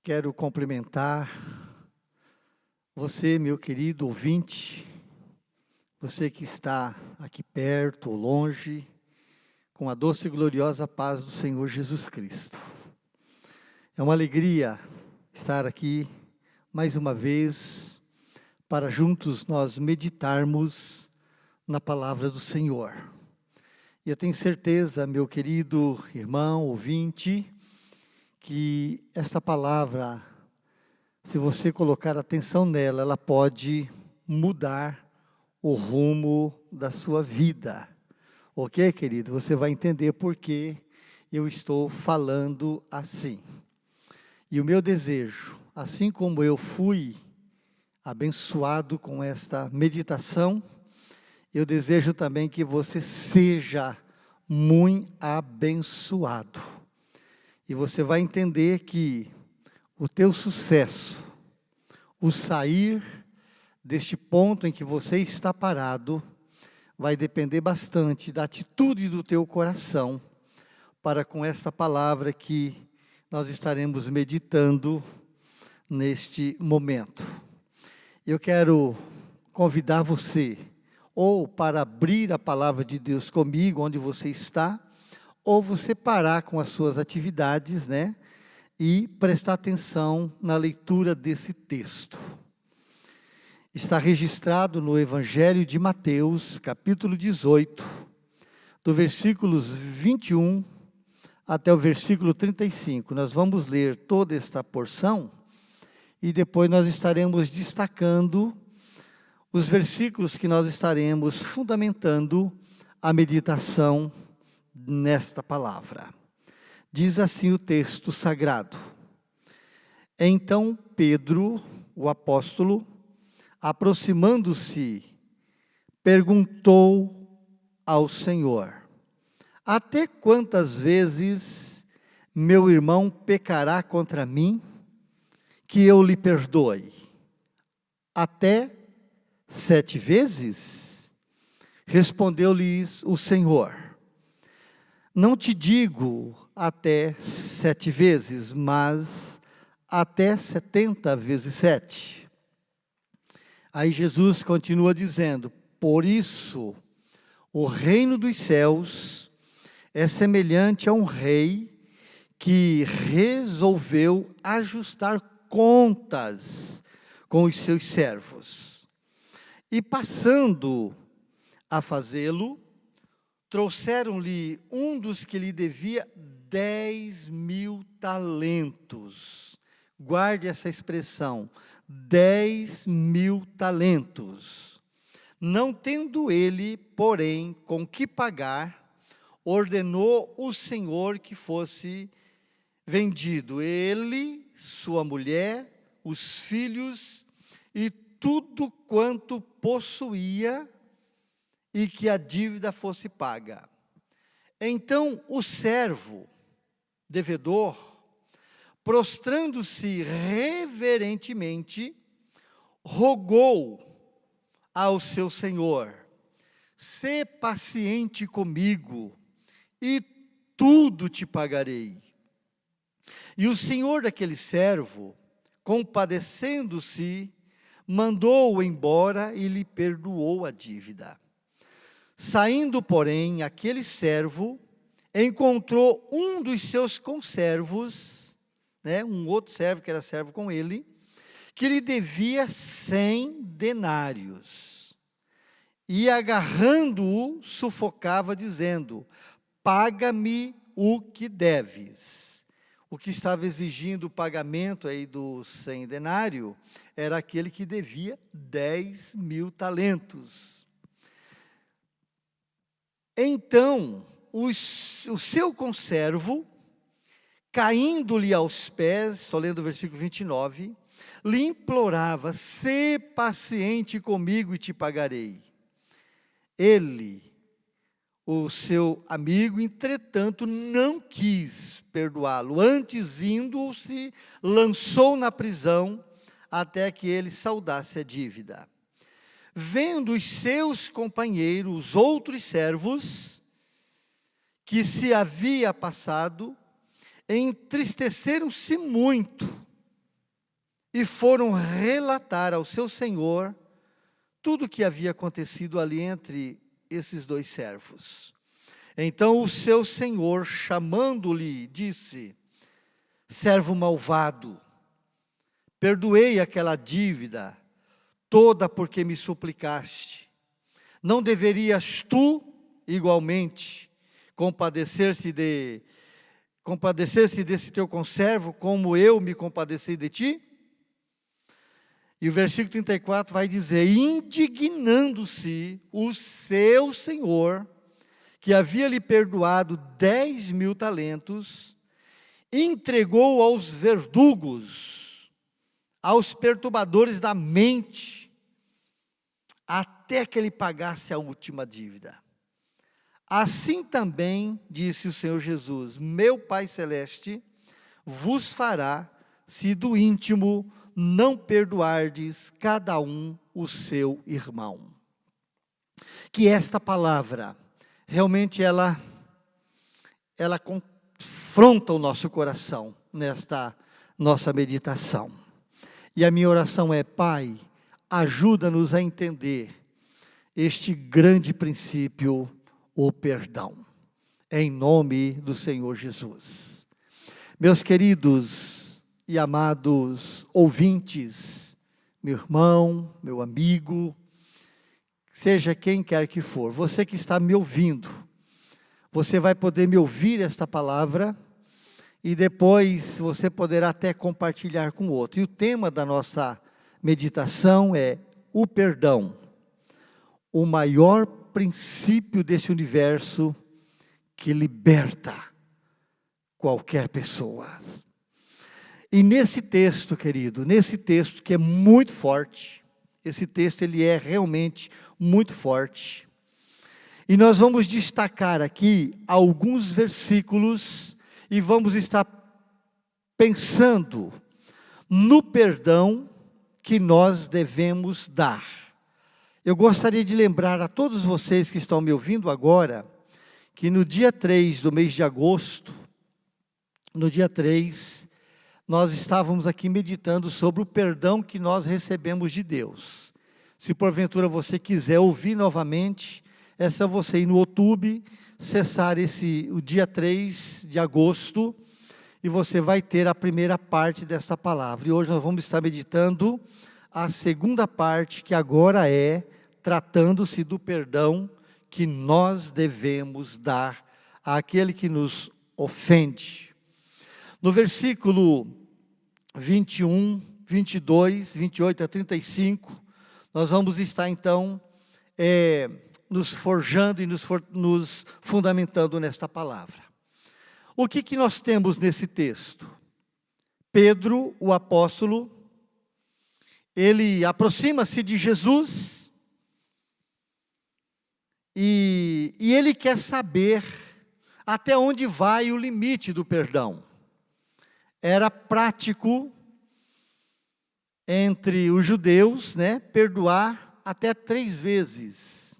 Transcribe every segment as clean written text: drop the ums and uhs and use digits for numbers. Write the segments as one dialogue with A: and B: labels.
A: Quero cumprimentar você, meu querido ouvinte, você que está aqui perto ou longe, com a doce e gloriosa paz do Senhor Jesus Cristo. É uma alegria estar aqui mais uma vez para juntos nós meditarmos na palavra do Senhor. E eu tenho certeza, meu querido irmão, ouvinte, que esta palavra, se você colocar atenção nela, ela pode mudar o rumo da sua vida. Ok, querido? Você vai entender por que eu estou falando assim. E o meu desejo, assim como eu fui abençoado com esta meditação, eu desejo também que você seja muito abençoado. E você vai entender que o teu sucesso, o sair deste ponto em que você está parado, vai depender bastante da atitude do teu coração para com esta palavra que nós estaremos meditando neste momento. Eu quero convidar você, ou para abrir a palavra de Deus comigo, onde você está, ou você parar com as suas atividades, e prestar atenção na leitura desse texto. Está registrado no Evangelho de Mateus, capítulo 18, do versículos 21 até o versículo 35. Nós vamos ler toda esta porção e depois nós estaremos destacando os versículos que nós estaremos fundamentando a meditação nesta palavra. Diz assim o texto sagrado: Então Pedro, o apóstolo, aproximando-se, perguntou ao Senhor: Até quantas vezes meu irmão pecará contra mim, que eu lhe perdoe? Até 7 vezes? Respondeu-lhes o Senhor: Não te digo até 7 vezes, mas até 70 vezes 7. Aí Jesus continua dizendo: Por isso, o reino dos céus é semelhante a um rei que resolveu ajustar contas com os seus servos. E passando a fazê-lo, trouxeram-lhe um dos que lhe devia 10.000 talentos. Guarde essa expressão, 10.000 talentos. Não tendo ele, porém, com que pagar, ordenou o Senhor que fosse vendido ele, sua mulher, os filhos e tudo quanto possuía, e que a dívida fosse paga. Então o servo, devedor, prostrando-se reverentemente, rogou ao seu senhor: Sê paciente comigo, e tudo te pagarei. E o senhor daquele servo, compadecendo-se, mandou-o embora e lhe perdoou a dívida. Saindo, porém, aquele servo encontrou um dos seus conservos, um outro servo que era servo com ele, que lhe devia 100 denários. E agarrando-o, sufocava, dizendo: Paga-me o que deves. O que estava exigindo o pagamento aí dos 100 denários era aquele que devia 10.000 talentos. Então, o seu conservo, caindo-lhe aos pés, estou lendo o versículo 29, lhe implorava: Sê paciente comigo e te pagarei. Ele, o seu amigo, entretanto, não quis perdoá-lo. Antes, indo-se, lançou na prisão até que ele saldasse a dívida. Vendo os seus companheiros, os outros servos, que se havia passado, entristeceram-se muito e foram relatar ao seu senhor tudo o que havia acontecido ali entre esses dois servos. Então o seu senhor, chamando-lhe, disse: servo malvado, perdoei aquela dívida toda porque me suplicaste. Não deverias tu, igualmente, compadecer-se desse teu conservo, como eu me compadeci de ti? E o versículo 34 vai dizer: indignando-se o seu senhor, que havia lhe perdoado 10.000 talentos, entregou aos verdugos, aos perturbadores da mente, até que ele pagasse a última dívida. Assim também, disse o Senhor Jesus, meu Pai Celeste vos fará, se do íntimo não perdoardes cada um o seu irmão. Que esta palavra, realmente ela confronta o nosso coração nesta nossa meditação. E a minha oração é: Pai, ajuda-nos a entender este grande princípio, o perdão, em nome do Senhor Jesus. Meus queridos e amados ouvintes, meu irmão, meu amigo, seja quem quer que for, você que está me ouvindo, você vai poder me ouvir esta palavra e depois você poderá até compartilhar com o outro. E o tema da nossa meditação é o perdão, o maior princípio desse universo que liberta qualquer pessoa. E nesse texto, querido, nesse texto que é muito forte, esse texto ele é realmente muito forte, e nós vamos destacar aqui alguns versículos e vamos estar pensando no perdão que nós devemos dar. Eu gostaria de lembrar a todos vocês que estão me ouvindo agora, que no dia 3 do mês de agosto, no dia 3, nós estávamos aqui meditando sobre o perdão que nós recebemos de Deus. Se porventura você quiser ouvir novamente, é só você ir no YouTube, acessar o dia 3 de agosto, e você vai ter a primeira parte dessa palavra. E hoje nós vamos estar meditando a segunda parte, que agora é tratando-se do perdão que nós devemos dar àquele que nos ofende. No versículo 21, 22, 28 a 35, nós vamos estar então nos forjando e nos fundamentando nesta palavra. O que nós temos nesse texto? Pedro, o apóstolo, ele aproxima-se de Jesus e ele quer saber até onde vai o limite do perdão. Era prático entre os judeus, perdoar até 3 vezes.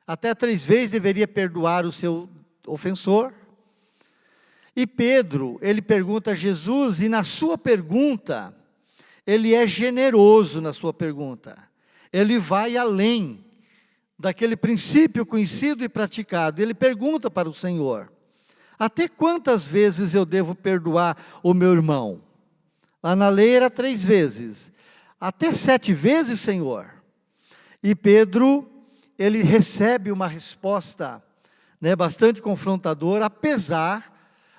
A: Até 3 vezes deveria perdoar o seu ofensor. E Pedro, ele pergunta a Jesus, e na sua pergunta, ele é generoso na sua pergunta. Ele vai além daquele princípio conhecido e praticado. Ele pergunta para o Senhor: até quantas vezes eu devo perdoar o meu irmão? Lá na lei era 3 vezes. Até 7 vezes, Senhor? E Pedro, ele recebe uma resposta bastante confrontadora, apesar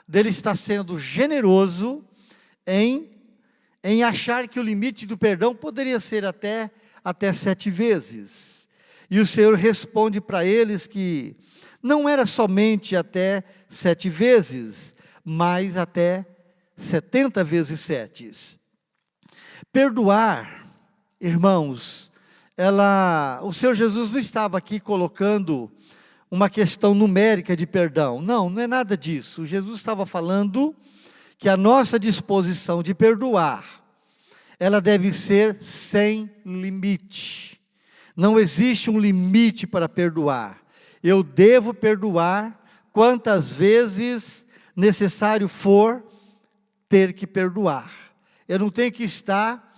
A: dele estar sendo generoso em achar que o limite do perdão poderia ser até 7 vezes. E o Senhor responde para eles que não era somente até 7 vezes, mas até 70 vezes 7. Perdoar, irmãos, o Senhor Jesus não estava aqui colocando uma questão numérica de perdão. Não é nada disso. Jesus estava falando que a nossa disposição de perdoar, ela deve ser sem limite. Não existe um limite para perdoar. Eu devo perdoar quantas vezes necessário for ter que perdoar. Eu não tenho que estar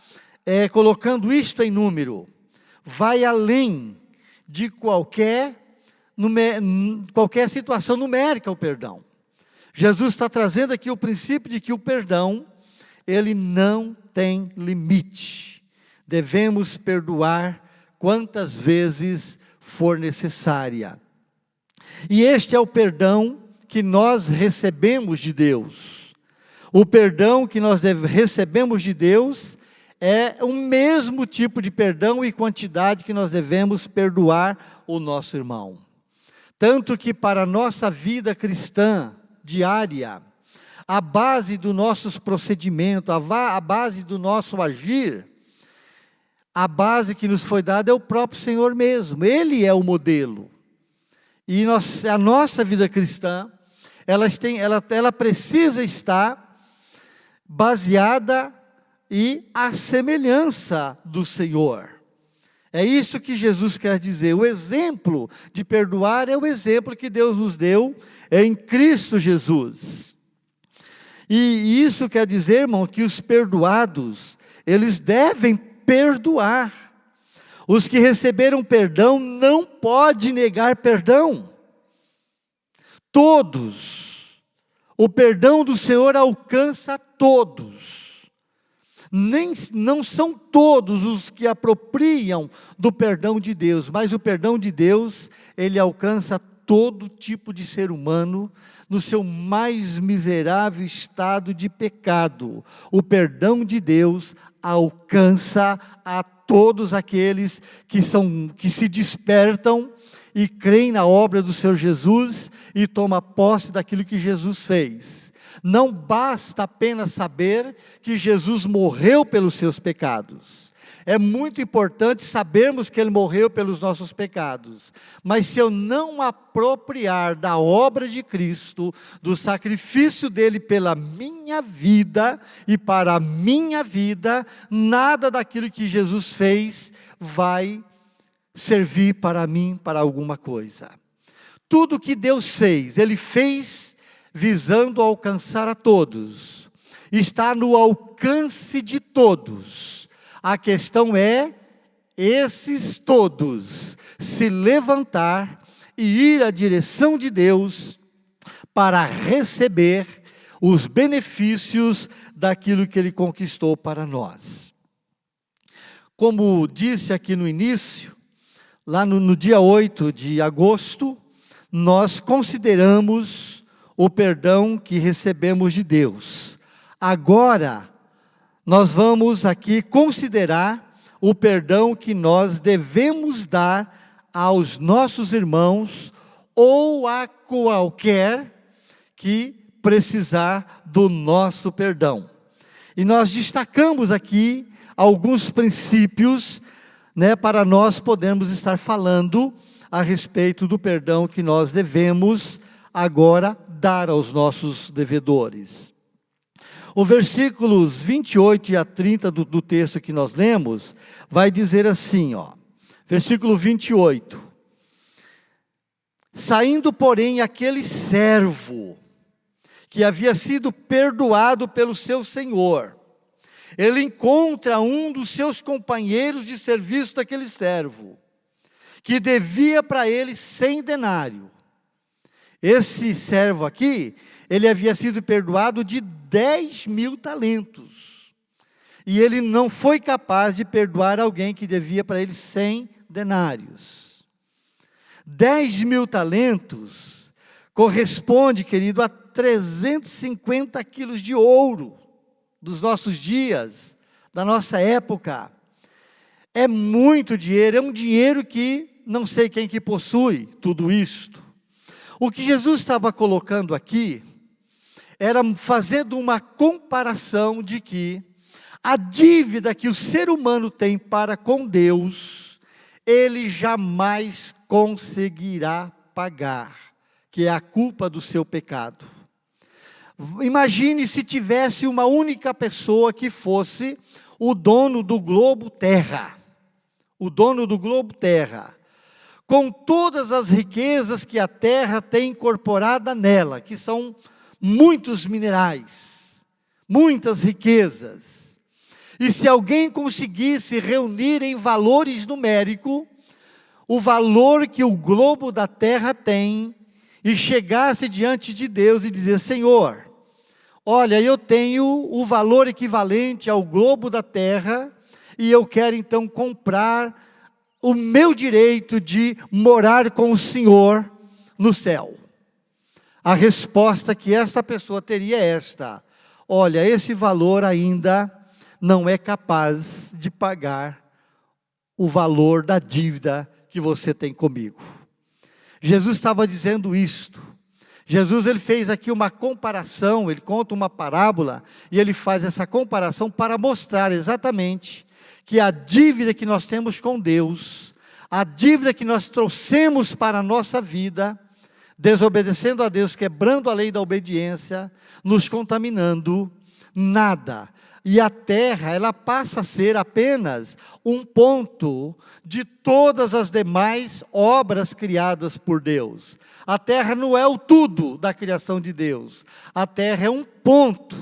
A: colocando isto em número, vai além de qualquer situação numérica o perdão. Jesus está trazendo aqui o princípio de que o perdão, ele não tem limite. Devemos perdoar quantas vezes for necessária. E este é o perdão que nós recebemos de Deus. O perdão que nós recebemos de Deus é o mesmo tipo de perdão e quantidade que nós devemos perdoar o nosso irmão. Tanto que para a nossa vida cristã diária, a base do nosso procedimento, a base do nosso agir, a base que nos foi dada é o próprio Senhor mesmo. Ele é o modelo. E a nossa vida cristã, ela precisa estar baseada e à semelhança do Senhor. É isso que Jesus quer dizer. O exemplo de perdoar é o exemplo que Deus nos deu em Cristo Jesus. E isso quer dizer, irmão, que os perdoados, eles devem perdoar. Os que receberam perdão não podem negar perdão. Todos. O perdão do Senhor alcança todos. Não são todos os que apropriam do perdão de Deus, mas o perdão de Deus, ele alcança todo tipo de ser humano no seu mais miserável estado de pecado. O perdão de Deus alcança a todos aqueles que se despertam e creem na obra do Senhor Jesus e tomam posse daquilo que Jesus fez. Não basta apenas saber que Jesus morreu pelos seus pecados. É muito importante sabermos que Ele morreu pelos nossos pecados. Mas se eu não apropriar da obra de Cristo, do sacrifício dEle pela minha vida e para a minha vida, nada daquilo que Jesus fez vai servir para mim, para alguma coisa. Tudo que Deus fez, Ele fez visando alcançar a todos. Está no alcance de todos. A questão é, esses todos, se levantar e ir à direção de Deus para receber os benefícios daquilo que Ele conquistou para nós. Como disse aqui no início, lá no dia 8 de agosto, nós consideramos o perdão que recebemos de Deus. Agora, nós vamos aqui considerar o perdão que nós devemos dar aos nossos irmãos ou a qualquer que precisar do nosso perdão. E nós destacamos aqui alguns princípios, para nós podermos estar falando a respeito do perdão que nós devemos agora dar aos nossos devedores. O versículos 28 e a 30 do texto que nós lemos, vai dizer assim, versículo 28. Saindo, porém, aquele servo, que havia sido perdoado pelo seu senhor, ele encontra um dos seus companheiros de serviço daquele servo, que devia para ele 100 denários. Esse servo aqui, ele havia sido perdoado de 10.000 talentos. E ele não foi capaz de perdoar alguém que devia para ele 100 denários. 10.000 talentos corresponde, querido, a 350 quilos de ouro dos nossos dias, da nossa época. É muito dinheiro, é um dinheiro que não sei quem que possui tudo isto. O que Jesus estava colocando aqui, era fazendo uma comparação de que a dívida que o ser humano tem para com Deus, ele jamais conseguirá pagar, que é a culpa do seu pecado. Imagine se tivesse uma única pessoa que fosse o dono do globo Terra. O dono do globo Terra. Com todas as riquezas que a Terra tem incorporada nela, que são muitos minerais, muitas riquezas. E se alguém conseguisse reunir em valores numéricos o valor que o globo da terra tem, e chegasse diante de Deus e dizer: Senhor, olha, eu tenho o valor equivalente ao globo da terra, e eu quero então comprar o meu direito de morar com o Senhor no céu. A resposta que essa pessoa teria é esta: olha, esse valor ainda não é capaz de pagar o valor da dívida que você tem comigo. Jesus estava dizendo isto. Jesus, ele fez aqui uma comparação, ele conta uma parábola, e ele faz essa comparação para mostrar exatamente que a dívida que nós temos com Deus, a dívida que nós trouxemos para a nossa vida, desobedecendo a Deus, quebrando a lei da obediência, nos contaminando, nada. E a terra, ela passa a ser apenas um ponto de todas as demais obras criadas por Deus. A terra não é o tudo da criação de Deus. A terra é um ponto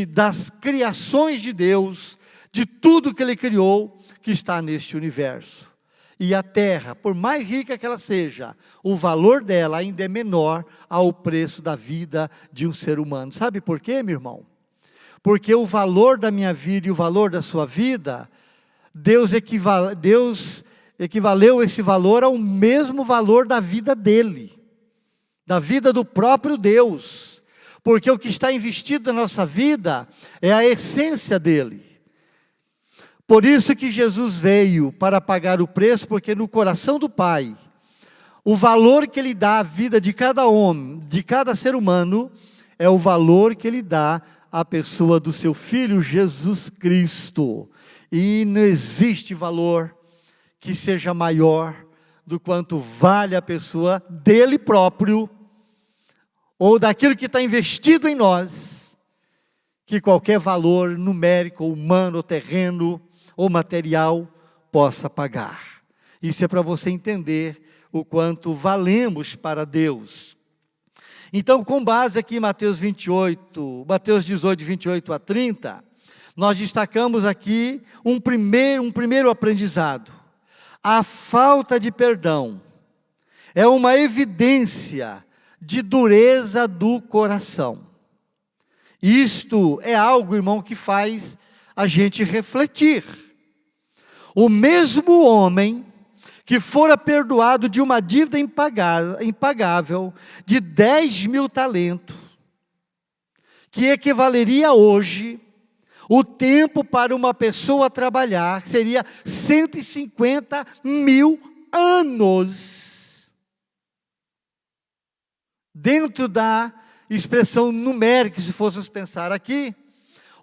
A: das criações de Deus, de tudo que Ele criou, que está neste universo. E a terra, por mais rica que ela seja, o valor dela ainda é menor ao preço da vida de um ser humano. Sabe por quê, meu irmão? Porque o valor da minha vida e o valor da sua vida, Deus equivaleu esse valor ao mesmo valor da vida dele, da vida do próprio Deus. Porque o que está investido na nossa vida é a essência dele. Por isso que Jesus veio para pagar o preço, porque no coração do Pai, o valor que Ele dá à vida de cada homem, de cada ser humano, é o valor que Ele dá à pessoa do seu Filho Jesus Cristo. E não existe valor que seja maior do quanto vale a pessoa dele próprio, ou daquilo que está investido em nós, que qualquer valor numérico, humano, terreno ou material possa pagar. Isso é para você entender o quanto valemos para Deus. Então, com base aqui em Mateus 18, 28 a 30, nós destacamos aqui um primeiro aprendizado. A falta de perdão é uma evidência de dureza do coração. Isto é algo, irmão, que faz a gente refletir. O mesmo homem que fora perdoado de uma dívida impagável de 10.000 talentos, que equivaleria hoje, o tempo para uma pessoa trabalhar seria 150.000 anos. Dentro da expressão numérica, se fôssemos pensar aqui,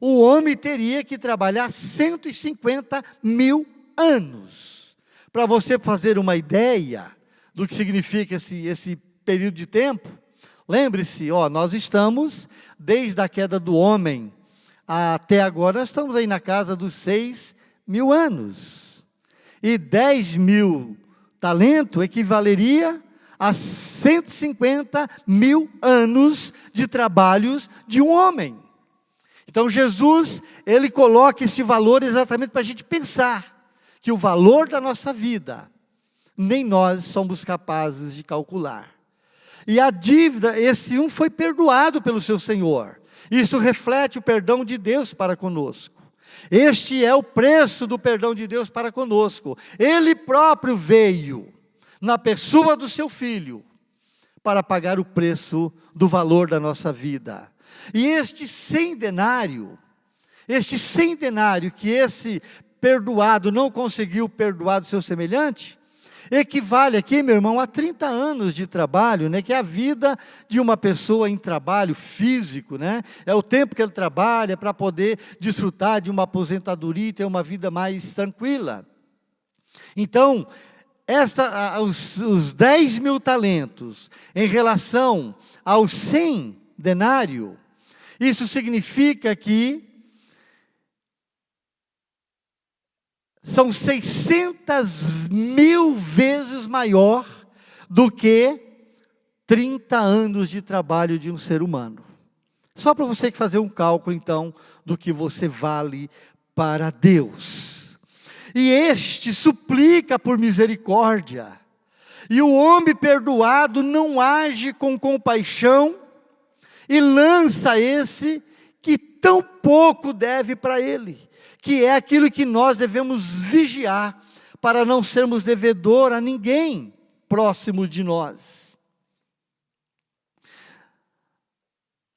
A: o homem teria que trabalhar 150.000 anos. Para você fazer uma ideia do que significa esse período de tempo, lembre-se, nós estamos, desde a queda do homem até agora, nós estamos aí na casa dos 6.000 anos. E 10.000 talentos equivaleria a 150.000 anos de trabalhos de um homem. Então Jesus, ele coloca esse valor exatamente para a gente pensar que o valor da nossa vida, nem nós somos capazes de calcular. E a dívida, esse foi perdoado pelo seu Senhor. Isso reflete o perdão de Deus para conosco. Este é o preço do perdão de Deus para conosco. Ele próprio veio, na pessoa do seu Filho, para pagar o preço do valor da nossa vida. E este 100 denário que esse perdoado não conseguiu perdoar do seu semelhante, equivale aqui, meu irmão, a 30 anos de trabalho, que é a vida de uma pessoa em trabalho físico, é o tempo que ele trabalha para poder desfrutar de uma aposentadoria e ter uma vida mais tranquila. Então, os 10.000 talentos em relação aos 100 denário, isso significa que são 600.000 vezes maior do que 30 anos de trabalho de um ser humano. Só para você fazer um cálculo, então, do que você vale para Deus. E este suplica por misericórdia. E o homem perdoado não age com compaixão e lança esse que tão pouco deve para ele, que é aquilo que nós devemos vigiar, para não sermos devedor a ninguém próximo de nós.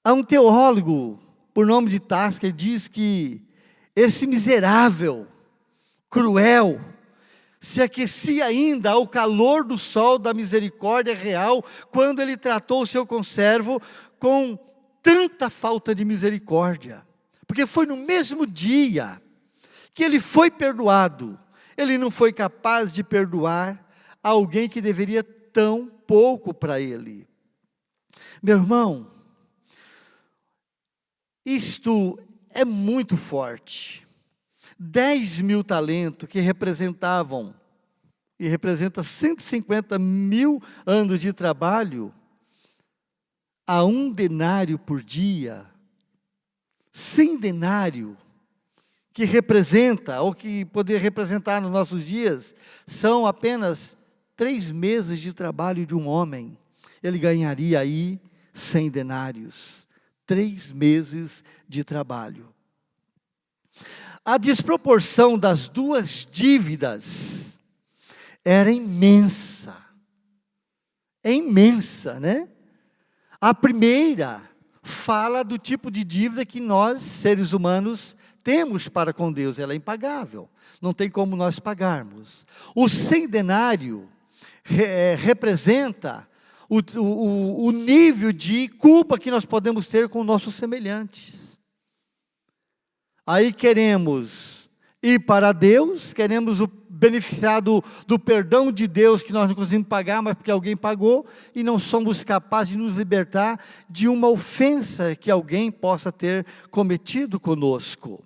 A: Há um teólogo, por nome de Tasker, diz que esse miserável, cruel, se aquecia ainda ao calor do sol da misericórdia real, quando ele tratou o seu conservo com tanta falta de misericórdia, porque foi no mesmo dia que ele foi perdoado, ele não foi capaz de perdoar alguém que deveria tão pouco para ele. Meu irmão, isto é muito forte. 10.000 talentos que representa 150.000 anos de trabalho, a 1 denário por dia, 100 denário, que representa, ou que poderia representar nos nossos dias, são apenas 3 meses de trabalho de um homem. Ele ganharia aí 100 denários, 3 meses de trabalho. A desproporção das duas dívidas era imensa. É imensa, né? A primeira fala do tipo de dívida que nós, seres humanos, temos para com Deus. Ela é impagável. Não tem como nós pagarmos. O 100 denário representa o nível de culpa que nós podemos ter com nossos semelhantes. Aí queremos ir para Deus, queremos beneficiar do perdão de Deus que nós não conseguimos pagar, mas porque alguém pagou, e não somos capazes de nos libertar de uma ofensa que alguém possa ter cometido conosco.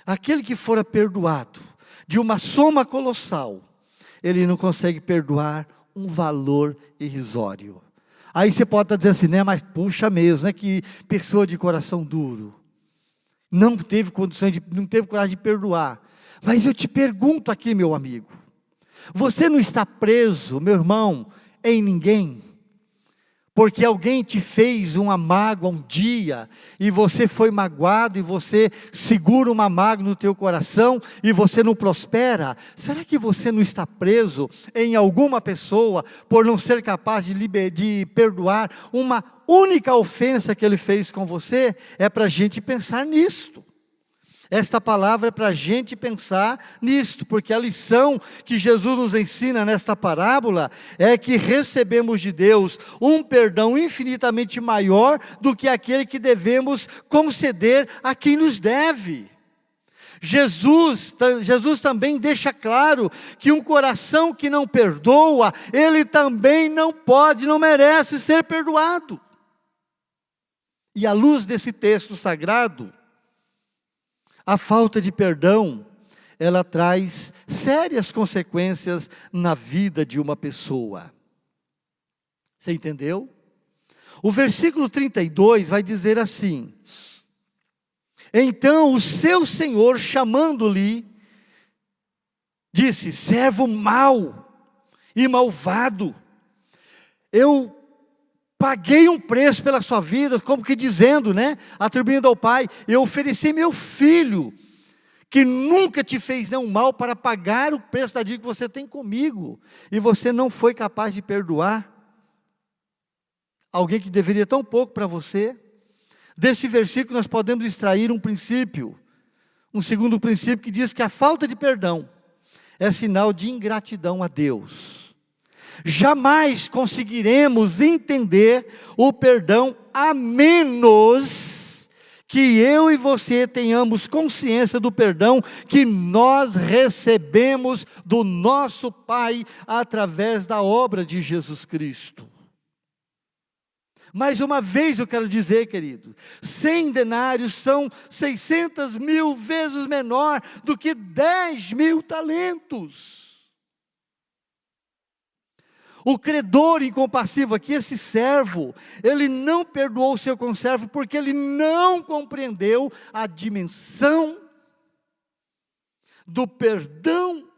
A: Aquele que fora perdoado de uma soma colossal, ele não consegue perdoar um valor irrisório. Aí você pode estar dizendo assim, né, mas puxa mesmo, né, que pessoa de coração duro. Não teve condições, não teve coragem de perdoar. Mas eu te pergunto aqui, meu amigo, você não está preso, meu irmão, em ninguém? Porque alguém te fez uma mágoa um dia, e você foi magoado, e você segura uma mágoa no teu coração, e você não prospera? Será que você não está preso em alguma pessoa, por não ser capaz de perdoar uma única ofensa que ele fez com você? É para a gente pensar nisto. Esta palavra é para a gente pensar nisto, porque a lição que Jesus nos ensina nesta parábola é que recebemos de Deus um perdão infinitamente maior do que aquele que devemos conceder a quem nos deve. Jesus também deixa claro que um coração que não perdoa, ele também não merece ser perdoado. E à luz desse texto sagrado, a falta de perdão, ela traz sérias consequências na vida de uma pessoa. Você entendeu? O versículo 32 vai dizer assim: então o seu senhor, chamando-lhe, disse: servo mau e malvado, eu paguei um preço pela sua vida, como que dizendo, né? Atribuindo ao pai, eu ofereci meu filho, que nunca te fez nenhum mal, para pagar o preço da dívida que você tem comigo, e você não foi capaz de perdoar alguém que deveria tão pouco para você. Desse versículo nós podemos extrair um princípio, um segundo princípio, que diz que a falta de perdão é sinal de ingratidão a Deus. Jamais conseguiremos entender o perdão a menos que eu e você tenhamos consciência do perdão que nós recebemos do nosso Pai através da obra de Jesus Cristo. Mais uma vez eu quero dizer, querido, 100 denários são 600.000 vezes menor do que 10.000 talentos. O credor incompassivo aqui, esse servo, ele não perdoou o seu conservo porque ele não compreendeu a dimensão do perdão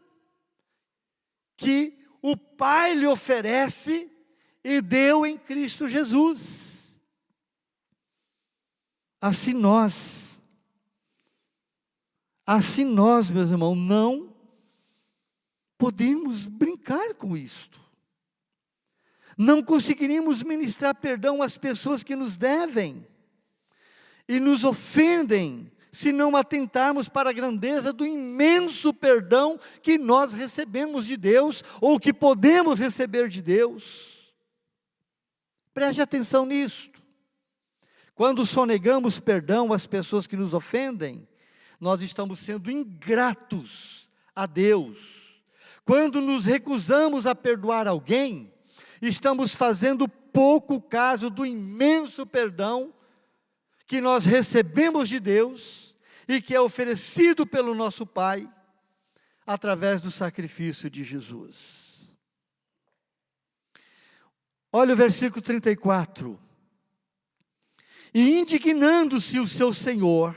A: que o Pai lhe oferece e deu em Cristo Jesus. Assim nós, meus irmãos, não podemos brincar com isto. Não conseguiríamos ministrar perdão às pessoas que nos devem e nos ofendem, se não atentarmos para a grandeza do imenso perdão que nós recebemos de Deus, ou que podemos receber de Deus. Preste atenção nisto. Quando sonegamos perdão às pessoas que nos ofendem, nós estamos sendo ingratos a Deus. Quando nos recusamos a perdoar alguém, estamos fazendo pouco caso do imenso perdão que nós recebemos de Deus e que é oferecido pelo nosso Pai através do sacrifício de Jesus. Olha o versículo 34. E indignando-se o seu senhor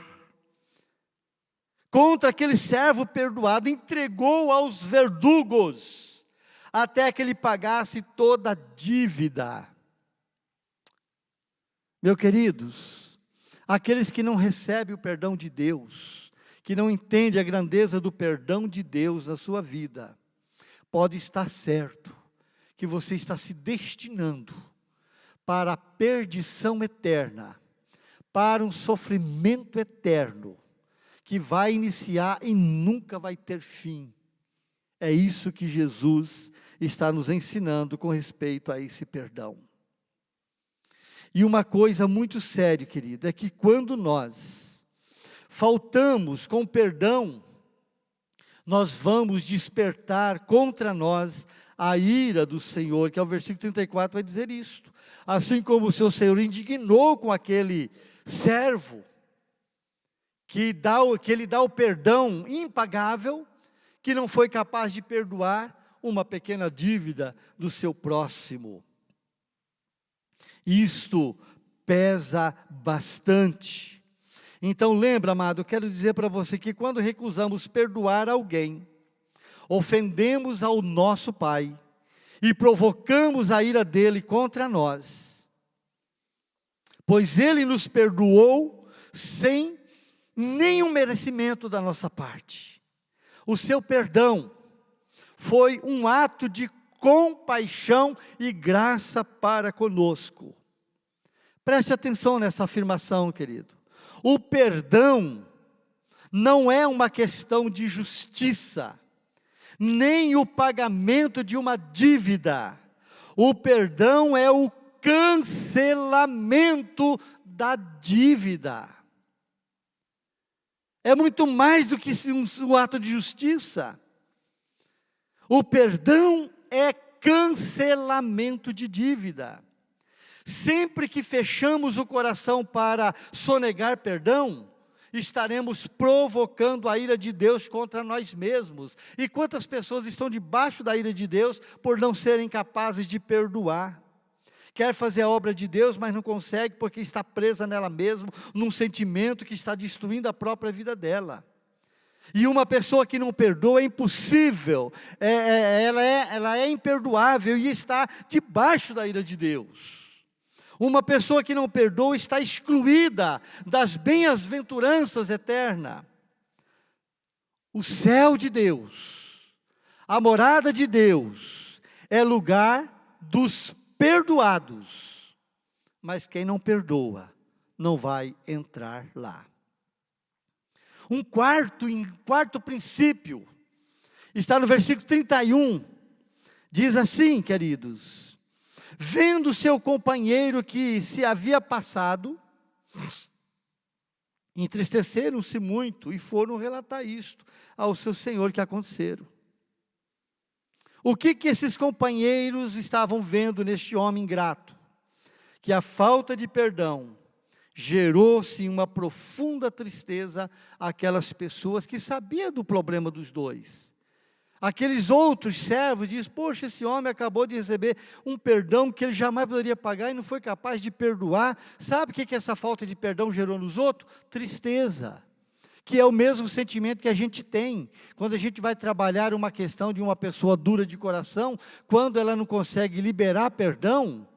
A: contra aquele servo perdoado, entregou aos verdugos até que ele pagasse toda a dívida. Meus queridos, aqueles que não recebem o perdão de Deus, que não entendem a grandeza do perdão de Deus na sua vida, pode estar certo que você está se destinando para a perdição eterna, para um sofrimento eterno, que vai iniciar e nunca vai ter fim. É isso que Jesus está nos ensinando com respeito a esse perdão. E uma coisa muito séria, querido, é que quando nós faltamos com perdão, nós vamos despertar contra nós a ira do Senhor, que é o versículo 34 vai dizer isto. Assim como o seu Senhor indignou com aquele servo, que ele dá o perdão impagável, que não foi capaz de perdoar uma pequena dívida do seu próximo. Isto pesa bastante. Então lembra, amado, eu quero dizer para você que quando recusamos perdoar alguém, ofendemos ao nosso Pai e provocamos a ira dele contra nós, pois ele nos perdoou sem nenhum merecimento da nossa parte. O seu perdão foi um ato de compaixão e graça para conosco. Preste atenção nessa afirmação, querido. O perdão não é uma questão de justiça, nem o pagamento de uma dívida. O perdão é o cancelamento da dívida. É muito mais do que um ato de justiça. O perdão é cancelamento de dívida. Sempre que fechamos o coração para sonegar perdão, estaremos provocando a ira de Deus contra nós mesmos. E quantas pessoas estão debaixo da ira de Deus por não serem capazes de perdoar? Quer fazer a obra de Deus, mas não consegue porque está presa nela mesma, num sentimento que está destruindo a própria vida dela. E uma pessoa que não perdoa é impossível, ela é imperdoável e está debaixo da ira de Deus. Uma pessoa que não perdoa está excluída das bem-aventuranças eternas. O céu de Deus, a morada de Deus, é lugar dos perdoados. Mas quem não perdoa, não vai entrar lá. Um quarto princípio, está no versículo 31, diz assim, queridos: vendo seu companheiro que se havia passado, entristeceram-se muito e foram relatar isto ao seu senhor que aconteceram. O que esses companheiros estavam vendo neste homem ingrato? Que a falta de perdão gerou-se uma profunda tristeza àquelas pessoas que sabiam do problema dos dois. Aqueles outros servos dizem: poxa, esse homem acabou de receber um perdão que ele jamais poderia pagar e não foi capaz de perdoar. Sabe o que essa falta de perdão gerou nos outros? Tristeza. que é o mesmo sentimento que a gente tem quando a gente vai trabalhar uma questão de uma pessoa dura de coração, quando ela não consegue liberar perdão,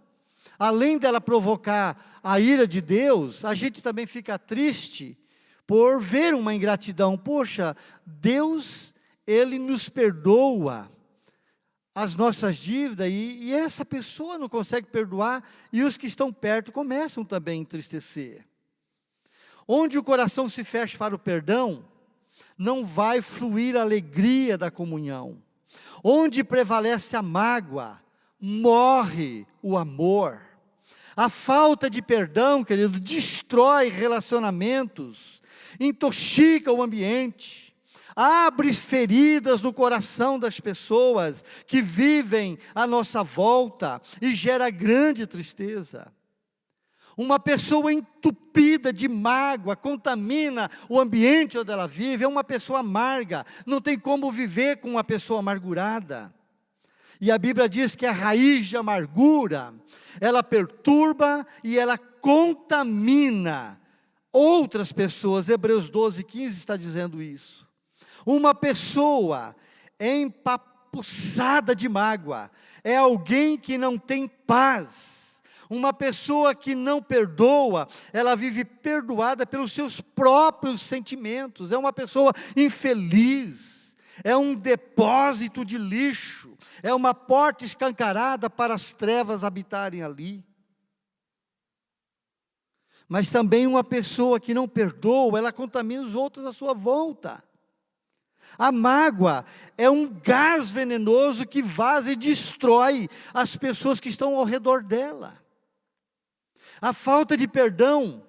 A: além dela provocar a ira de Deus, a gente também fica triste por ver uma ingratidão. Poxa, Deus, Ele nos perdoa as nossas dívidas, e essa pessoa não consegue perdoar, e os que estão perto começam também a entristecer. Onde o coração se fecha para o perdão, não vai fluir a alegria da comunhão. Onde prevalece a mágoa, morre o amor. A falta de perdão, querido, destrói relacionamentos, intoxica o ambiente, abre feridas no coração das pessoas que vivem à nossa volta e gera grande tristeza. Uma pessoa entupida de mágoa contamina o ambiente onde ela vive, é uma pessoa amarga, não tem como viver com uma pessoa amargurada. E a Bíblia diz que a raiz de amargura, ela perturba e ela contamina outras pessoas. Hebreus 12:15 está dizendo isso. Uma pessoa empapuçada de mágoa é alguém que não tem paz. Uma pessoa que não perdoa, ela vive perdoada pelos seus próprios sentimentos. É uma pessoa infeliz, é um depósito de lixo, é uma porta escancarada para as trevas habitarem ali. Mas também uma pessoa que não perdoa, ela contamina os outros à sua volta. A mágoa é um gás venenoso que vaza e destrói as pessoas que estão ao redor dela. A falta de perdão,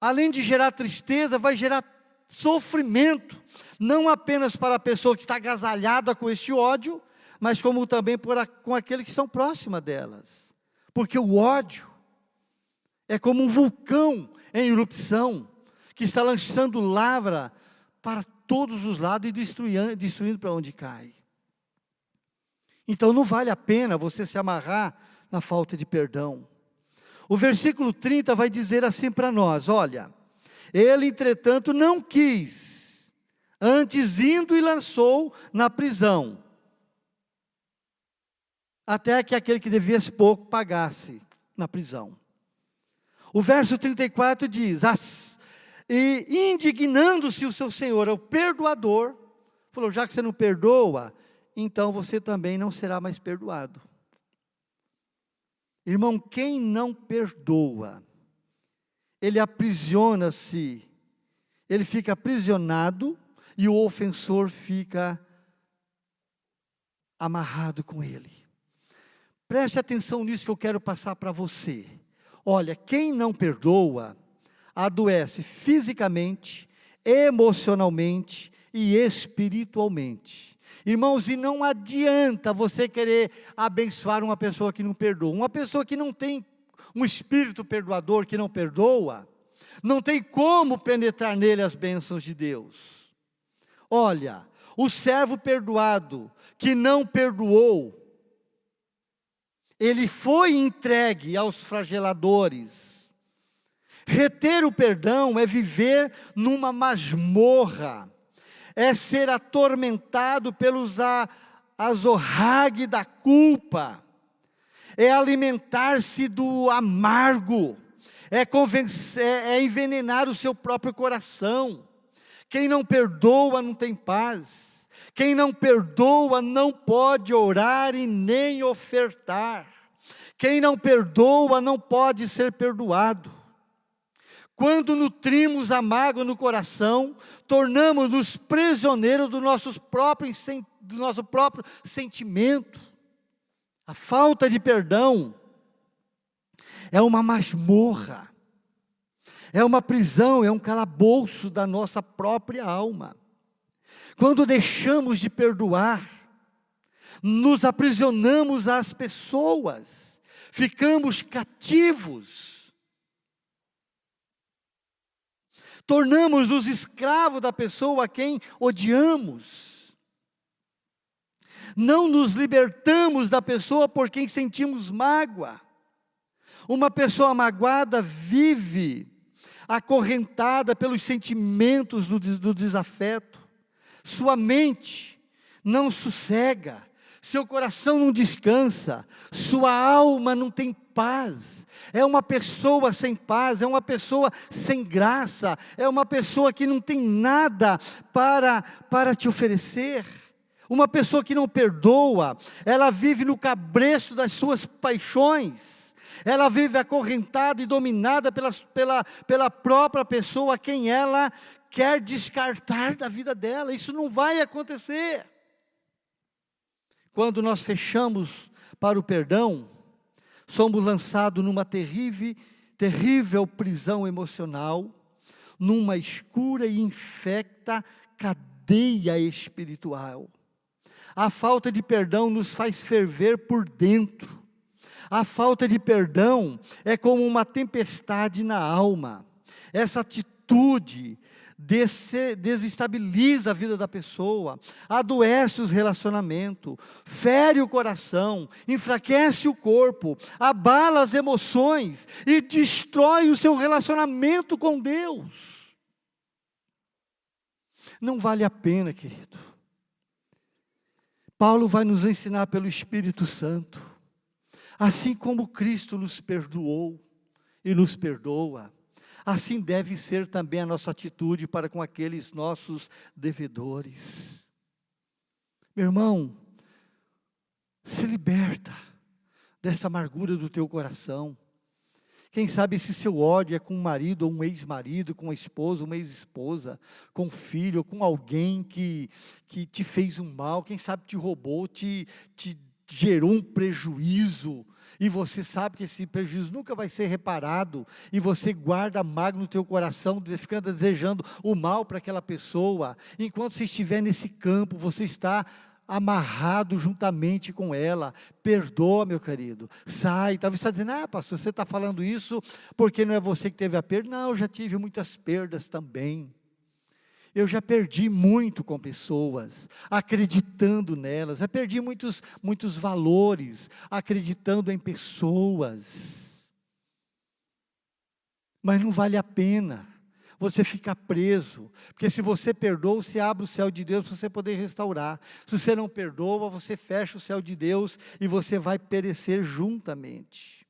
A: além de gerar tristeza, vai gerar sofrimento, não apenas para a pessoa que está agasalhada com este ódio, mas como também com aqueles que estão próximos delas. Porque o ódio é como um vulcão em erupção, que está lançando lava para todos os lados e destruindo para onde cai. Então não vale a pena você se amarrar na falta de perdão. O versículo 30 vai dizer assim para nós, olha, ele entretanto não quis, antes indo e lançou na prisão, até que aquele que devia pouco pagasse na prisão. O verso 34 diz, e indignando-se o seu senhor, o perdoador, falou, já que você não perdoa, então você também não será mais perdoado. Irmão, quem não perdoa, ele aprisiona-se, ele fica aprisionado e o ofensor fica amarrado com ele. Preste atenção nisso que eu quero passar para você. Olha, quem não perdoa, adoece fisicamente, emocionalmente e espiritualmente. Irmãos, e não adianta você querer abençoar uma pessoa que não perdoa. Uma pessoa que não tem um espírito perdoador, que não perdoa, não tem como penetrar nele as bênçãos de Deus. Olha, o servo perdoado, que não perdoou, ele foi entregue aos flageladores. Reter o perdão é viver numa masmorra, é ser atormentado pelos azorrague da culpa, é alimentar-se do amargo, é envenenar o seu próprio coração. Quem não perdoa não tem paz, quem não perdoa não pode orar e nem ofertar, quem não perdoa não pode ser perdoado. Quando nutrimos a mágoa no coração, tornamos-nos prisioneiros do nosso próprio sentimento. A falta de perdão é uma masmorra, é uma prisão, é um calabouço da nossa própria alma. Quando deixamos de perdoar, nos aprisionamos às pessoas, ficamos cativos. Tornamos-nos escravos da pessoa a quem odiamos. Não nos libertamos da pessoa por quem sentimos mágoa. Uma pessoa magoada vive acorrentada pelos sentimentos do desafeto. Sua mente não sossega, seu coração não descansa, sua alma não tem paz. É uma pessoa sem paz, é uma pessoa sem graça, é uma pessoa que não tem nada para te oferecer. Uma pessoa que não perdoa, ela vive no cabresto das suas paixões, ela vive acorrentada e dominada pela própria pessoa a quem ela quer descartar da vida dela. Isso não vai acontecer. Quando nós fechamos para o perdão, somos lançados numa terrível prisão emocional, numa escura e infecta cadeia espiritual. A falta de perdão nos faz ferver por dentro. A falta de perdão é como uma tempestade na alma. Essa atitude desestabiliza a vida da pessoa, adoece os relacionamentos, fere o coração, enfraquece o corpo, abala as emoções e destrói o seu relacionamento com Deus. Não vale a pena, querido. Paulo vai nos ensinar pelo Espírito Santo, assim como Cristo nos perdoou e nos perdoa, assim deve ser também a nossa atitude para com aqueles nossos devedores. Meu irmão, se liberta dessa amargura do teu coração. Quem sabe esse seu ódio é com um marido ou um ex-marido, com uma esposa, uma ex-esposa, com um filho, ou com alguém que te fez um mal, quem sabe te roubou, te gerou um prejuízo, e você sabe que esse prejuízo nunca vai ser reparado, e você guarda mágoa no teu coração, ficando desejando o mal para aquela pessoa. Enquanto você estiver nesse campo, você está amarrado juntamente com ela. Perdoa, meu querido, sai. Talvez você está dizendo, pastor, você está falando isso porque não é você que teve a perda. Não, eu já tive muitas perdas também. Eu já perdi muito com pessoas, acreditando nelas. Eu perdi muitos valores, acreditando em pessoas. Mas não vale a pena você ficar preso, porque se você perdoa, você abre o céu de Deus para você poder restaurar. Se você não perdoa, você fecha o céu de Deus e você vai perecer juntamente.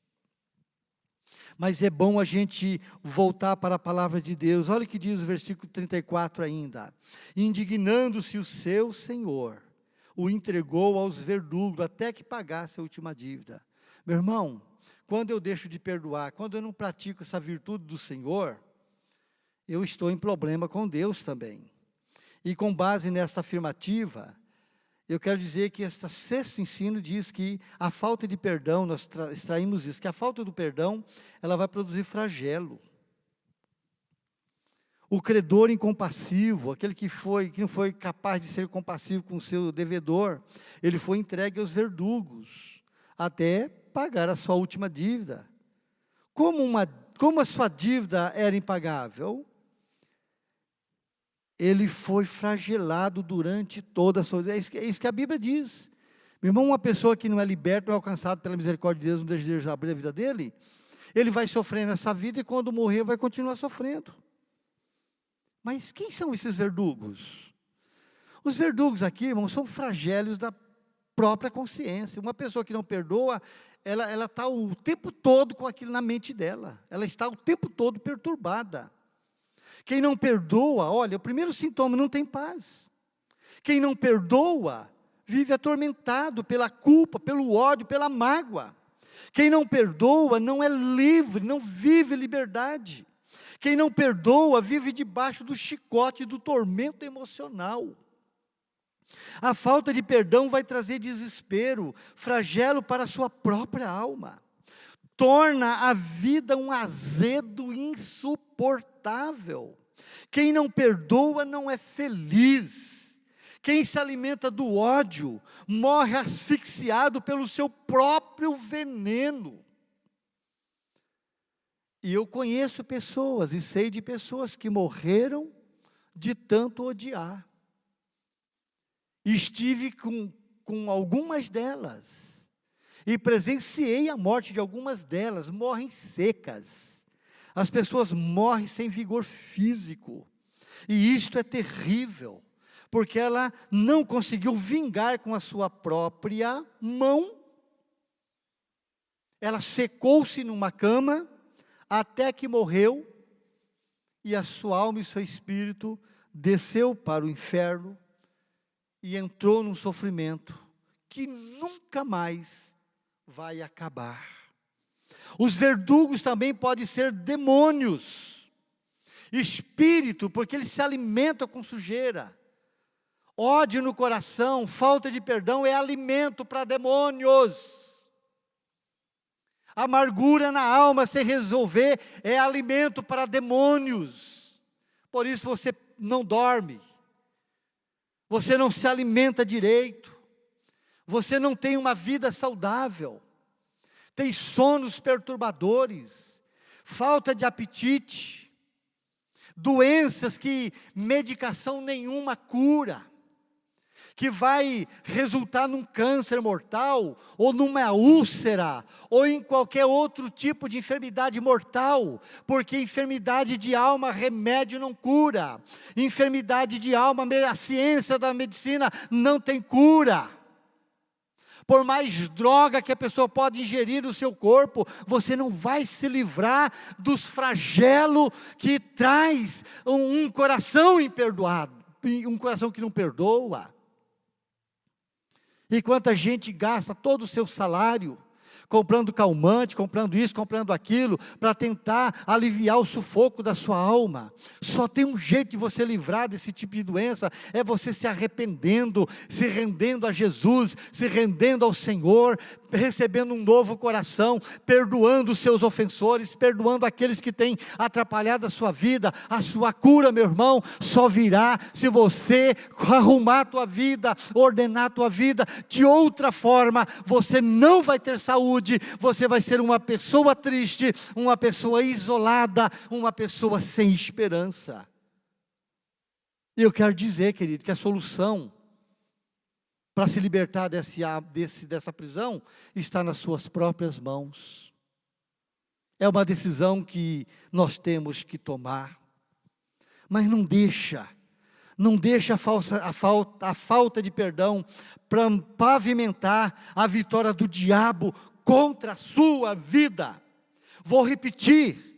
A: Mas é bom a gente voltar para a palavra de Deus. Olha o que diz o versículo 34 ainda. Indignando-se o seu senhor, o entregou aos verdugos, até que pagasse a última dívida. Meu irmão, quando eu deixo de perdoar, quando eu não pratico essa virtude do Senhor, eu estou em problema com Deus também. E com base nessa afirmativa, eu quero dizer que este sexto ensino diz que a falta de perdão, nós extraímos isso, que a falta do perdão, ela vai produzir flagelo. O credor incompassivo, aquele que não foi capaz de ser compassivo com o seu devedor, ele foi entregue aos verdugos, até pagar a sua última dívida. Como a sua dívida era impagável, ele foi flagelado durante toda a sua vida. É isso que a Bíblia diz. Meu irmão, uma pessoa que não é liberta, não é alcançada pela misericórdia de Deus, não deixa Deus abrir a vida dele, ele vai sofrer nessa vida e quando morrer vai continuar sofrendo. Mas quem são esses verdugos? Os verdugos aqui, irmão, são flagelos da própria consciência. Uma pessoa que não perdoa, ela está o tempo todo com aquilo na mente dela. Ela está o tempo todo perturbada. Quem não perdoa, olha, o primeiro sintoma, não tem paz. Quem não perdoa, vive atormentado pela culpa, pelo ódio, pela mágoa. Quem não perdoa, não é livre, não vive liberdade. Quem não perdoa, vive debaixo do chicote do tormento emocional. A falta de perdão vai trazer desespero, flagelo para a sua própria alma. Torna a vida um azedo insuportável. Quem não perdoa não é feliz. Quem se alimenta do ódio, morre asfixiado pelo seu próprio veneno. E eu conheço pessoas, e sei de pessoas que morreram de tanto odiar. Estive com algumas delas, e presenciei a morte de algumas delas, morrem secas, As pessoas morrem sem vigor físico, e isto é terrível, porque ela não conseguiu vingar com a sua própria mão. Ela secou-se numa cama, até que morreu, e a sua alma e seu espírito desceu para o inferno, e entrou num sofrimento que nunca mais vai acabar. Os verdugos também podem ser demônios, espírito, porque eles se alimentam com sujeira. Ódio no coração, falta de perdão é alimento para demônios. Amargura na alma sem resolver é alimento para demônios. Por isso você não dorme, você não se alimenta direito, você não tem uma vida saudável, tem sonos perturbadores, falta de apetite, doenças que medicação nenhuma cura, que vai resultar num câncer mortal, ou numa úlcera, ou em qualquer outro tipo de enfermidade mortal, porque enfermidade de alma, remédio não cura, enfermidade de alma, a ciência da medicina não tem cura. Por mais droga que a pessoa pode ingerir no seu corpo, você não vai se livrar dos flagelos que traz um coração imperdoado, um coração que não perdoa. E quanta gente gasta todo o seu salário, comprando calmante, comprando isso, comprando aquilo, para tentar aliviar o sufoco da sua alma. Só tem um jeito de você livrar desse tipo de doença, é você se arrependendo, se rendendo a Jesus, se rendendo ao Senhor, recebendo um novo coração, perdoando os seus ofensores, perdoando aqueles que têm atrapalhado a sua vida. A sua cura, meu irmão, só virá se você arrumar a tua vida, ordenar a tua vida. De outra forma, você não vai ter saúde, você vai ser uma pessoa triste, uma pessoa isolada, uma pessoa sem esperança. E eu quero dizer, querido, que a solução para se libertar dessa prisão está nas suas próprias mãos. É uma decisão que nós temos que tomar. Mas não deixa a falta de perdão para pavimentar a vitória do diabo contra a sua vida. Vou repetir.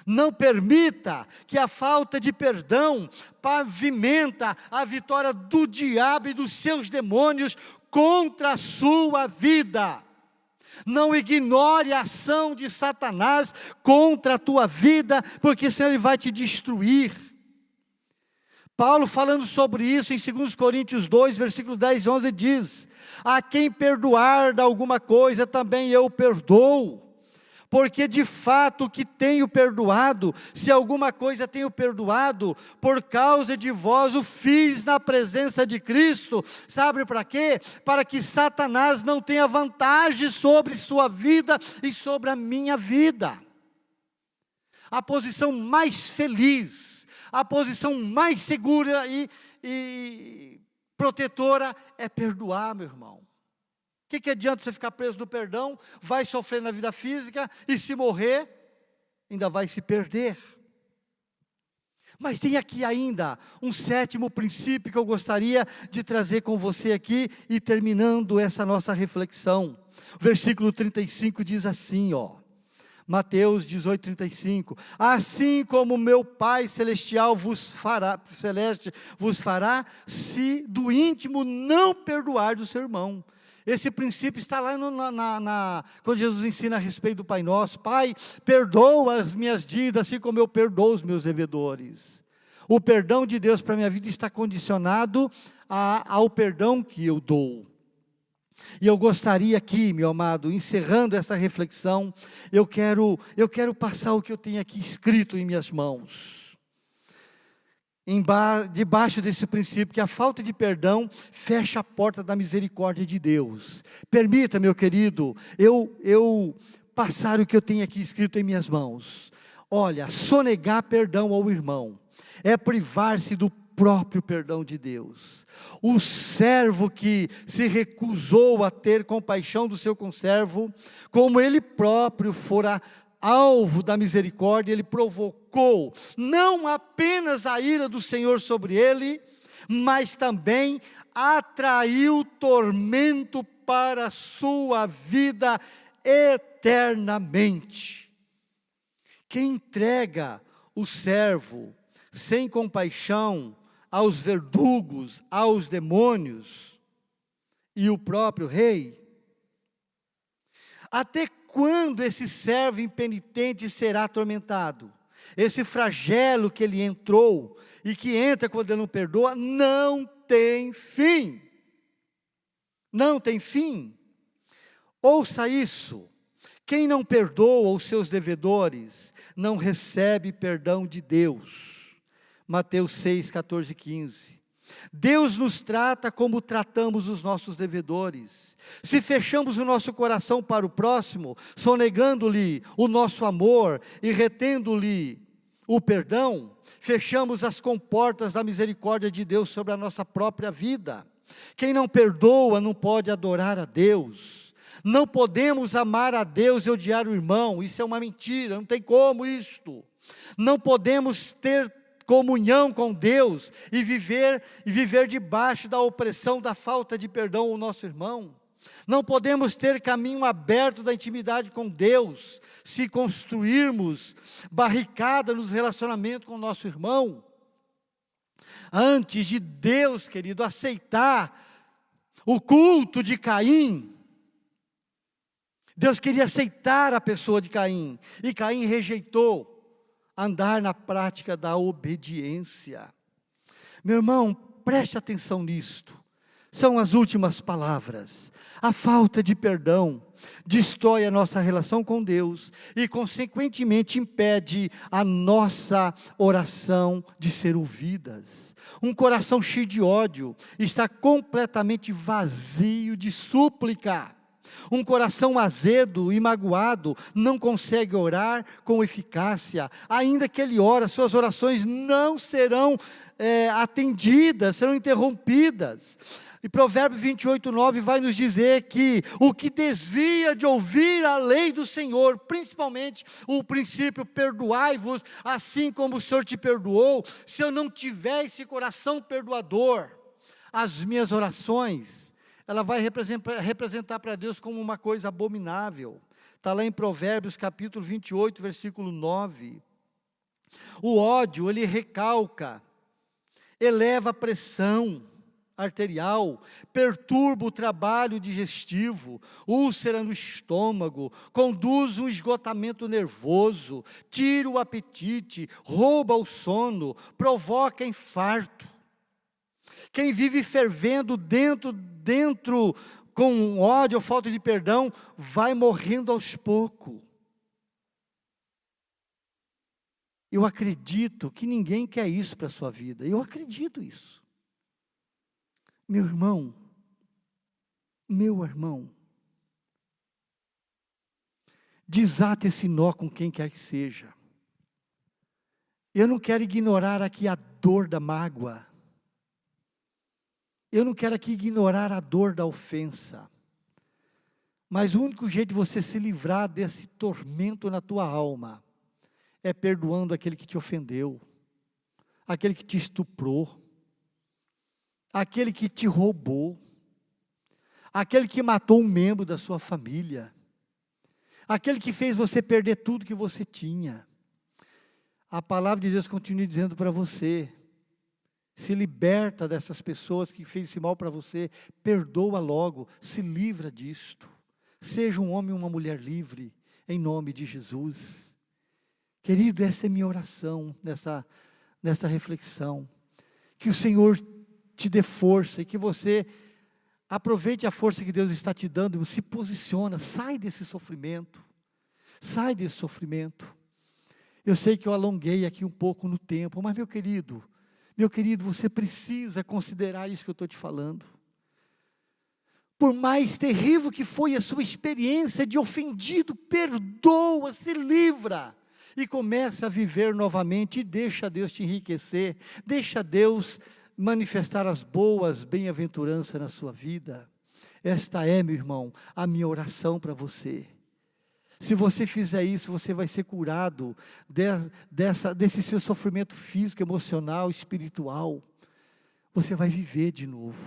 A: Não permita que a falta de perdão pavimenta a vitória do diabo e dos seus demônios contra a sua vida. Não ignore a ação de Satanás contra a tua vida, porque senão ele vai te destruir. Paulo, falando sobre isso em 2 Coríntios 2, versículo 10 e 11, diz: a quem perdoar de alguma coisa, também eu perdoo. Porque de fato que tenho perdoado, se alguma coisa tenho perdoado, por causa de vós o fiz na presença de Cristo. Sabe para quê? Para que Satanás não tenha vantagem sobre sua vida e sobre a minha vida. A posição mais feliz, a posição mais segura e protetora é perdoar, meu irmão. O que adianta você ficar preso no perdão, vai sofrer na vida física, e se morrer, ainda vai se perder. Mas tem aqui ainda um sétimo princípio que eu gostaria de trazer com você aqui, e terminando essa nossa reflexão. Versículo 35 diz assim, Mateus 18:35, assim como meu Pai Celestial vos fará, se do íntimo não perdoar do seu irmão. Esse princípio está lá quando Jesus ensina a respeito do Pai Nosso. Pai, perdoa as minhas dívidas, assim como eu perdoo os meus devedores. O perdão de Deus para a minha vida está condicionado ao perdão que eu dou. E eu gostaria aqui, meu amado, encerrando essa reflexão, eu quero passar o que eu tenho aqui escrito em minhas mãos. Debaixo desse princípio, que a falta de perdão fecha a porta da misericórdia de Deus. Permita, meu querido, eu passar o que eu tenho aqui escrito em minhas mãos. Olha, sonegar perdão ao irmão é privar-se do próprio perdão de Deus. O servo que se recusou a ter compaixão do seu conservo, como ele próprio fora alvo da misericórdia, ele provocou não apenas a ira do Senhor sobre ele, mas também atraiu tormento para a sua vida eternamente. Quem entrega o servo sem compaixão aos verdugos, aos demônios e o próprio rei? Até quando esse servo impenitente será atormentado? Esse flagelo que ele entrou e que entra quando ele não perdoa, não tem fim. Não tem fim. Ouça isso. Quem não perdoa os seus devedores, não recebe perdão de Deus. Mateus 6, 14 e 15. Deus nos trata como tratamos os nossos devedores. Se fechamos o nosso coração para o próximo, sonegando-lhe o nosso amor e retendo-lhe o perdão, fechamos as comportas da misericórdia de Deus sobre a nossa própria vida. Quem não perdoa não pode adorar a Deus. Não podemos amar a Deus e odiar o irmão, isso é uma mentira, não tem como isto. Não podemos ter comunhão com Deus e viver debaixo da opressão, da falta de perdão ao nosso irmão. Não podemos ter caminho aberto da intimidade com Deus, se construirmos barricada nos relacionamentos com o nosso irmão. Antes de Deus, querido, aceitar o culto de Caim, Deus queria aceitar a pessoa de Caim, e Caim rejeitou andar na prática da obediência. Meu irmão, preste atenção nisto. São as últimas palavras. A falta de perdão destrói a nossa relação com Deus e, consequentemente, impede a nossa oração de ser ouvidas. Um coração cheio de ódio está completamente vazio de súplica. Um coração azedo e magoado não consegue orar com eficácia. Ainda que ele ore, suas orações não serão atendidas, serão interrompidas. E Provérbios 28, 9 vai nos dizer que o que desvia de ouvir a lei do Senhor, principalmente o princípio perdoai-vos, assim como o Senhor te perdoou, se eu não tiver esse coração perdoador, as minhas orações, ela vai representar para Deus como uma coisa abominável. Está lá em Provérbios capítulo 28, versículo 9. O ódio, ele recalca, eleva a pressão arterial, perturba o trabalho digestivo, úlcera no estômago, conduz um esgotamento nervoso, tira o apetite, rouba o sono, provoca infarto. Quem vive fervendo dentro com ódio ou falta de perdão, vai morrendo aos poucos. Eu acredito que ninguém quer isso para a sua vida, eu acredito isso. Meu irmão, desata esse nó com quem quer que seja. Eu não quero ignorar aqui a dor da mágoa. Eu não quero aqui ignorar a dor da ofensa. Mas o único jeito de você se livrar desse tormento na tua alma é perdoando aquele que te ofendeu, aquele que te estuprou, aquele que te roubou, aquele que matou um membro da sua família, aquele que fez você perder tudo que você tinha. A palavra de Deus continua dizendo para você: se liberta dessas pessoas que fez esse mal para você, perdoa logo, se livra disto. Seja um homem ou uma mulher livre, em nome de Jesus. Querido, essa é minha oração, nessa reflexão. Que o Senhor te dê força e que você aproveite a força que Deus está te dando, se posiciona, sai desse sofrimento. Sai desse sofrimento. Eu sei que eu alonguei aqui um pouco no tempo, mas meu querido, você precisa considerar isso que eu estou te falando. Por mais terrível que foi a sua experiência de ofendido, perdoa, se livra. E começa a viver novamente e deixa Deus te enriquecer. Deixa Deus manifestar as boas bem-aventuranças na sua vida. Esta é, meu irmão, a minha oração para você. Se você fizer isso, você vai ser curado desse seu sofrimento físico, emocional, espiritual. Você vai viver de novo.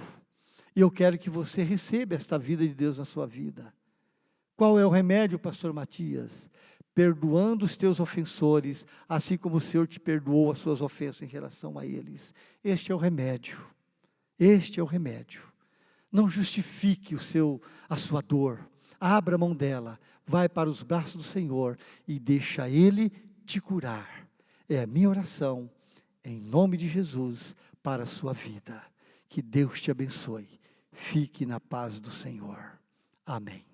A: E eu quero que você receba esta vida de Deus na sua vida. Qual é o remédio, pastor Matias? Perdoando os teus ofensores, assim como o Senhor te perdoou as suas ofensas em relação a eles. Este é o remédio. Este é o remédio. Não justifique a sua dor. Abra a mão dela, vai para os braços do Senhor e deixa Ele te curar. É a minha oração, em nome de Jesus, para a sua vida. Que Deus te abençoe. Fique na paz do Senhor. Amém.